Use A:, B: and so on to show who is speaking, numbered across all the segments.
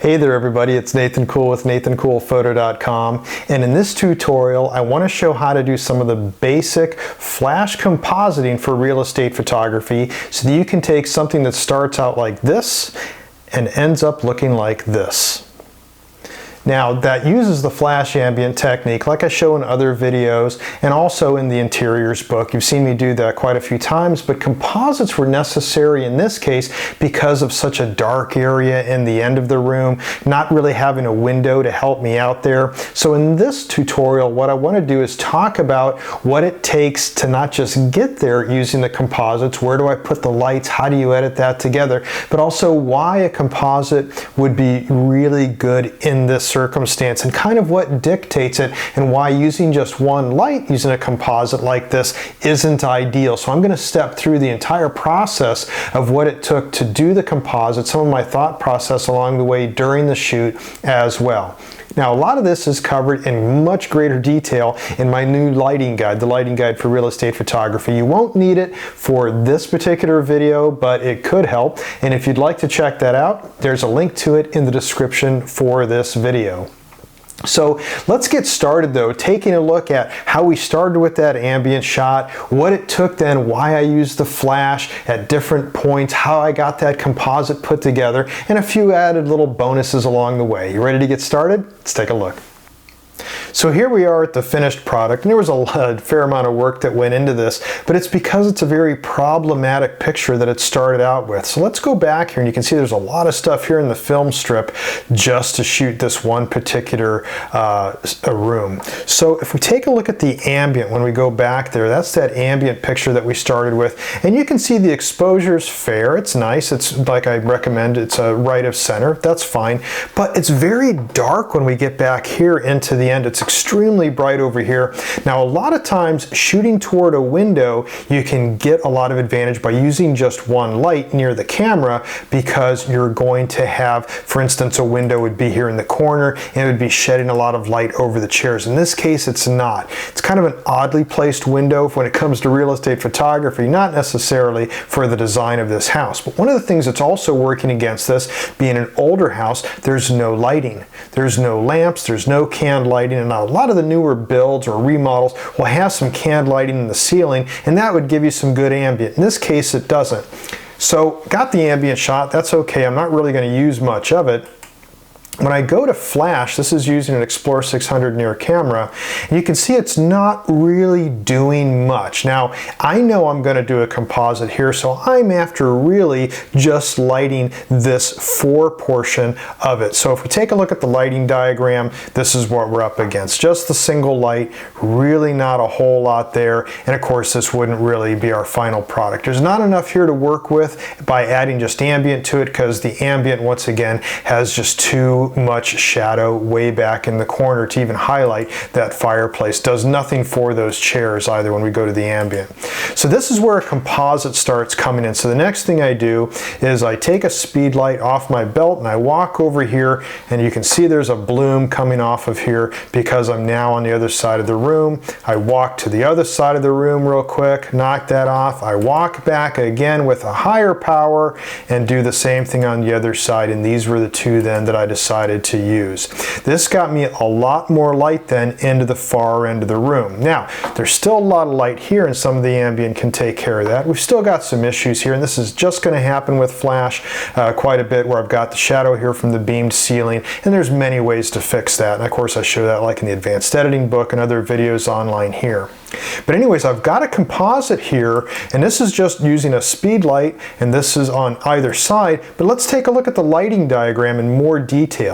A: Hey there everybody, it's Nathan Cool with nathancoolphoto.com, and in this tutorial I want to show how to do some of the basic flash compositing for real estate photography so that you can take something that starts out like this and ends up looking like this. Now that uses the flash ambient technique like I show in other videos and also in the interiors book. You've seen me do that quite a few times, but composites were necessary in this case because of such a dark area in the end of the room, not really having a window to help me out there. So in this tutorial what I want to do is talk about what it takes to not just get there using the composites, where do I put the lights, how do you edit that together, but also why a composite would be really good in this circumstance and kind of what dictates it and why using just one light using a composite like this isn't ideal. So I'm going to step through the entire process of what it took to do the composite, some of my thought process along the way during the shoot as well. Now a lot of this is covered in much greater detail in my new lighting guide, the lighting guide for real estate photography. You won't need it for this particular video, but it could help. And if you'd like to check that out, there's a link to it in the description for this video. So let's get started though, taking a look at how we started with that ambient shot, what it took then, why I used the flash at different points, how I got that composite put together, and a few added little bonuses along the way. You ready to get started? Let's take a look. So here we are at the finished product, and there was a fair amount of work that went into this, but it's because it's a very problematic picture that it started out with. So let's go back here and you can see there's a lot of stuff here in the film strip just to shoot this one particular room. So if we take a look at the ambient when we go back there, that's that ambient picture that we started with, and you can see the exposure is fair, it's nice, it's like I recommend, it's a right of center, that's fine, but it's very dark when we get back here into the end. It's extremely bright over here. Now a lot of times shooting toward a window you can get a lot of advantage by using just one light near the camera because you're going to have, for instance, a window would be here in the corner and it would be shedding a lot of light over the chairs. In this case it's not. It's kind of an oddly placed window when it comes to real estate photography, not necessarily for the design of this house. But one of the things that's also working against this, being an older house, there's no lighting. There's no lamps, there's no canned lighting, and a lot of the newer builds or remodels will have some canned lighting in the ceiling, and that would give you some good ambient. In this case it doesn't. So got the ambient shot, that's okay, I'm not really going to use much of it. When I go to flash, this is using an Explorer 600 near camera, and you can see it's not really doing much. Now, I know I'm going to do a composite here, so I'm after really just lighting this fore portion of it. So if we take a look at the lighting diagram, this is what we're up against. Just the single light, really not a whole lot there, and of course this wouldn't really be our final product. There's not enough here to work with by adding just ambient to it because the ambient, once again, has just too much shadow way back in the corner to even highlight that fireplace. Does nothing for those chairs either when we go to the ambient. So this is where a composite starts coming in. So the next thing I do is I take a speed light off my belt and I walk over here, and you can see there's a bloom coming off of here because I'm now on the other side of the room. I walk to the other side of the room real quick, knock that off. I walk back again with a higher power and do the same thing on the other side, and these were the two then that I decided to use. This got me a lot more light then into the far end of the room. Now, there's still a lot of light here, and some of the ambient can take care of that. We've still got some issues here, and this is just going to happen with flash quite a bit, where I've got the shadow here from the beamed ceiling, and there's many ways to fix that. And of course I show that like in the advanced editing book and other videos online here. But anyways, I've got a composite here, and this is just using a speed light, and this is on either side. But let's take a look at the lighting diagram in more detail.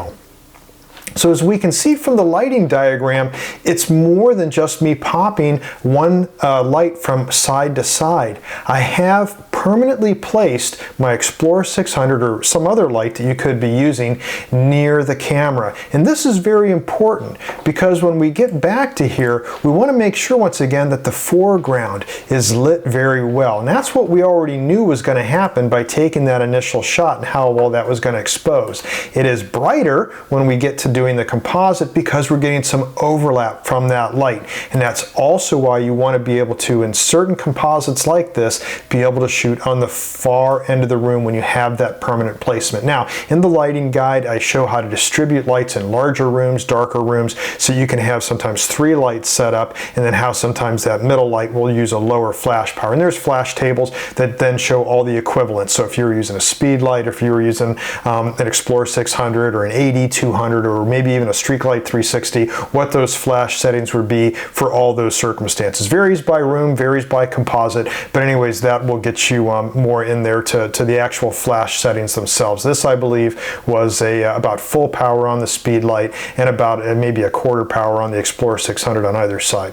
A: So as we can see from the lighting diagram, it's more than just me popping one light from side to side. I have permanently placed my Explorer 600 or some other light that you could be using near the camera. And this is very important because when we get back to here, we want to make sure once again that the foreground is lit very well. And that's what we already knew was going to happen by taking that initial shot and how well that was going to expose. It is brighter when we get to do doing the composite because we're getting some overlap from that light. And that's also why you want to be able to, in certain composites like this, be able to shoot on the far end of the room when you have that permanent placement. Now, in the lighting guide, I show how to distribute lights in larger rooms, darker rooms, so you can have sometimes 3 lights set up, and then how sometimes that middle light will use a lower flash power. And there's flash tables that then show all the equivalents. So if you were using a speed light, if you were using an Explorer 600 or an AD 200 or maybe even a Streaklight 360, what those flash settings would be for all those circumstances. Varies by room, varies by composite, but anyways, that will get you more in there to the actual flash settings themselves. This, I believe, was about full power on the speed light and about maybe a quarter power on the Explorer 600 on either side.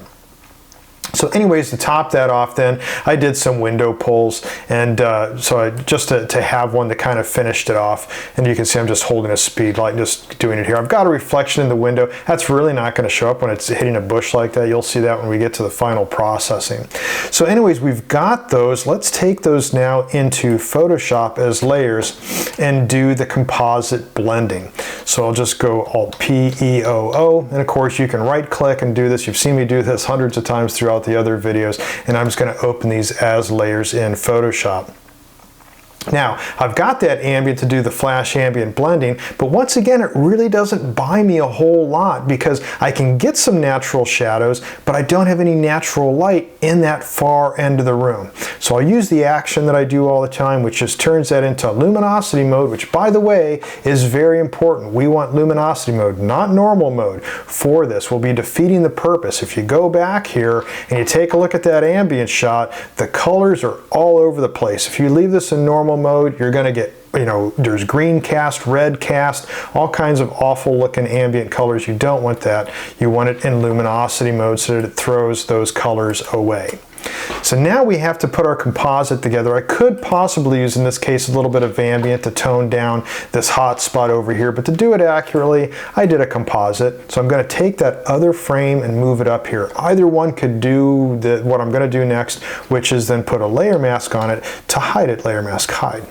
A: So anyways, to top that off then, I did some window pulls, and just to have one that kind of finished it off. And you can see I'm just holding a speed light and just doing it here. I've got a reflection in the window. That's really not going to show up when it's hitting a bush like that. You'll see that when we get to the final processing. So anyways, we've got those. Let's take those now into Photoshop as layers and do the composite blending. So I'll just go Alt P, E, O, O, and of course you can right click and do this. You've seen me do this hundreds of times throughout the other videos, and I'm just going to open these as layers in Photoshop. Now, I've got that ambient to do the flash ambient blending, but once again, it really doesn't buy me a whole lot because I can get some natural shadows, but I don't have any natural light in that far end of the room. So I'll use the action that I do all the time, which just turns that into luminosity mode, which, by the way, is very important. We want luminosity mode, not normal mode for this. We'll be defeating the purpose. If you go back here and you take a look at that ambient shot, the colors are all over the place. If you leave this in normal mode, you're going to get, there's green cast, red cast, all kinds of awful looking ambient colors. You don't want that. You want it in luminosity mode so that it throws those colors away. So now we have to put our composite together. I could possibly use, in this case, a little bit of ambient to tone down this hot spot over here, but to do it accurately, I did a composite. So I'm going to take that other frame and move it up here. Either one could do what I'm going to do next, which is then put a layer mask on it to hide it. Layer mask hide.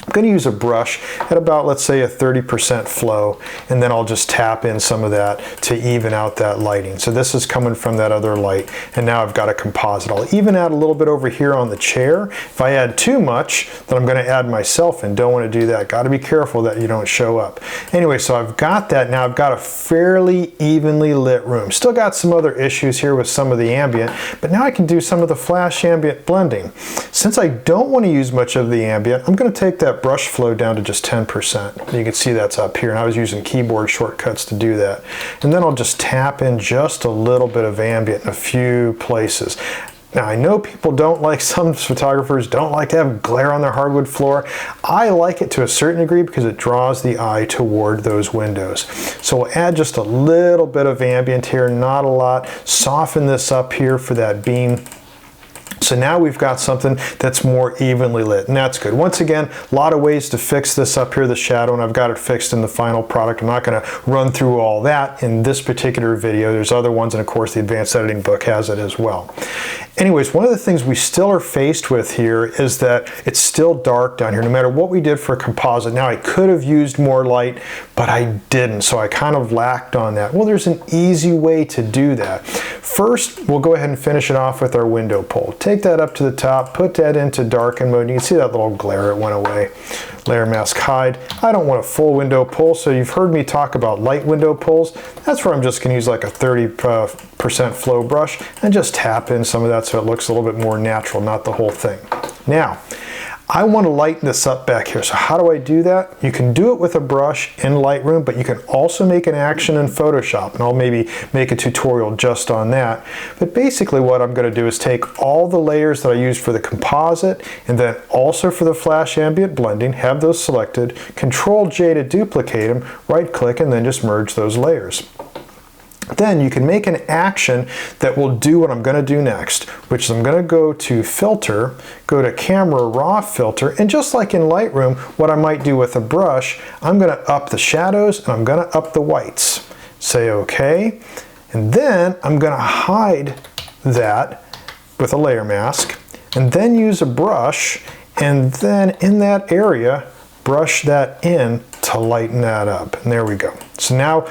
A: I'm going to use a brush at about, let's say, a 30% flow, and then I'll just tap in some of that to even out that lighting. So this is coming from that other light, and now I've got a composite. I'll even add a little bit over here on the chair. If I add too much, then I'm going to add myself in. Don't want to do that. Got to be careful that you don't show up. Anyway, so I've got that. Now I've got a fairly evenly lit room. Still got some other issues here with some of the ambient, but now I can do some of the flash ambient blending. Since I don't want to use much of the ambient, I'm going to take that brush flow down to just 10%. You can see that's up here, and I was using keyboard shortcuts to do that. And then I'll just tap in just a little bit of ambient in a few places. Now, I know people don't like, some photographers don't like to have glare on their hardwood floor. I like it to a certain degree because it draws the eye toward those windows. So we'll add just a little bit of ambient here, not a lot. Soften this up here for that beam. So now we've got something that's more evenly lit, and that's good. Once again, a lot of ways to fix this up here, the shadow, and I've got it fixed in the final product. I'm not going to run through all that in this particular video. There's other ones, and of course the advanced editing book has it as well. Anyways, one of the things we still are faced with here is that it's still dark down here, no matter what we did for a composite. Now, I could have used more light, but I didn't, so I kind of lacked on that. Well, there's an easy way to do that. First, we'll go ahead and finish it off with our window pull. Take that up to the top, put that into darken mode. You can see that little glare, it went away. Layer mask hide. I don't want a full window pull, so you've heard me talk about light window pulls. That's where I'm just going to use like a 30% flow brush and just tap in some of that so it looks a little bit more natural, not the whole thing. Now, I want to lighten this up back here. So how do I do that? You can do it with a brush in Lightroom, but you can also make an action in Photoshop, and I'll maybe make a tutorial just on that. But basically what I'm going to do is take all the layers that I used for the composite and then also for the flash ambient blending, have those selected, Control J to duplicate them, right click, and then just merge those layers. Then you can make an action that will do what I'm going to do next, which is I'm going to go to Filter, go to Camera Raw Filter, and just like in Lightroom, what I might do with a brush, I'm going to up the shadows and I'm going to up the whites. Say OK, and then I'm going to hide that with a layer mask, and then use a brush, and then in that area, brush that in to lighten that up. And there we go. So now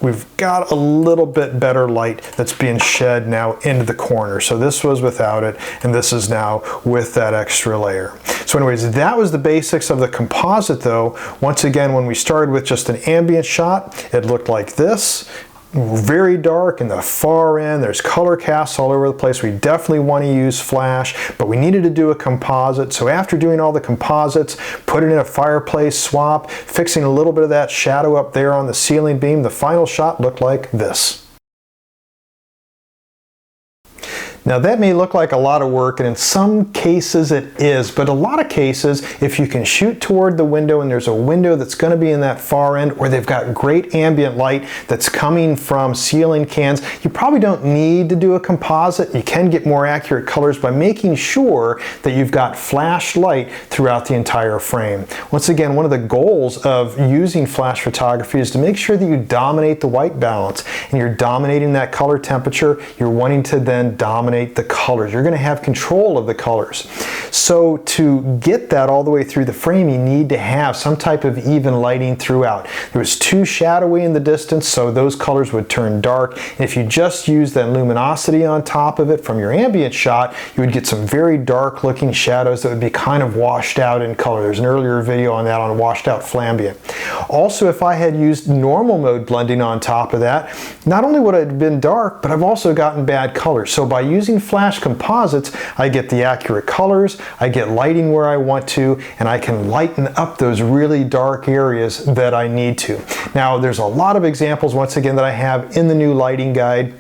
A: we've got a little bit better light that's being shed now into the corner. So this was without it, and this is now with that extra layer. So anyways, that was the basics of the composite though. Once again, when we started with just an ambient shot, it looked like this. Very dark in the far end. There's color casts all over the place. We definitely want to use flash, but we needed to do a composite. So after doing all the composites, put it in a fireplace swap, fixing a little bit of that shadow up there on the ceiling beam, the final shot looked like this. Now that may look like a lot of work, and in some cases it is, but a lot of cases, if you can shoot toward the window and there's a window that's going to be in that far end, or they've got great ambient light that's coming from ceiling cans, you probably don't need to do a composite. You can get more accurate colors by making sure that you've got flash light throughout the entire frame. Once again, one of the goals of using flash photography is to make sure that you dominate the white balance, and you're dominating that color temperature. You're wanting to then dominate the colors. You're going to have control of the colors. So to get that all the way through the frame, you need to have some type of even lighting throughout. There was too shadowy in the distance, so those colors would turn dark. And if you just use that luminosity on top of it from your ambient shot, you would get some very dark looking shadows that would be kind of washed out in color. There's an earlier video on that, on washed out flambient. Also, if I had used normal mode blending on top of that, not only would it have been dark, but I've also gotten bad colors. So by using flash composites, I get the accurate colors, I get lighting where I want to, and I can lighten up those really dark areas that I need to. Now, there's a lot of examples, once again, that I have in the new lighting guide.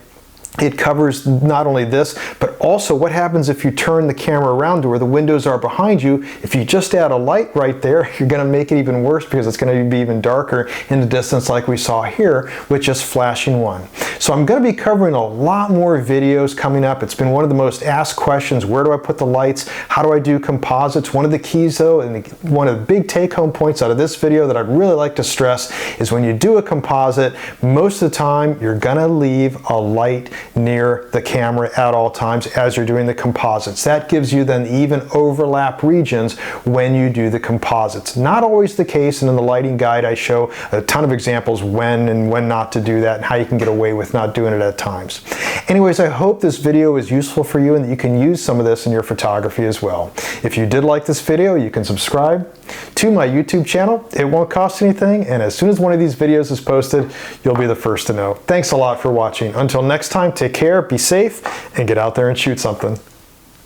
A: It covers not only this, but also what happens if you turn the camera around to where the windows are behind you. If you just add a light right there, you're going to make it even worse because it's going to be even darker in the distance like we saw here with just flashing one. So I'm going to be covering a lot more videos coming up. It's been one of the most asked questions. Where do I put the lights? How do I do composites? One of the keys though, and one of the big take-home points out of this video that I'd really like to stress is when you do a composite, most of the time you're going to leave a light near the camera at all times as you're doing the composites. That gives you then even overlap regions when you do the composites. Not always the case, and in the lighting guide I show a ton of examples when and when not to do that and how you can get away with not doing it at times. Anyways, I hope this video is useful for you and that you can use some of this in your photography as well. If you did like this video, you can subscribe to my YouTube channel. It won't cost anything, and as soon as one of these videos is posted, you'll be the first to know. Thanks a lot for watching. Until next time, take care, be safe, and get out there and shoot something.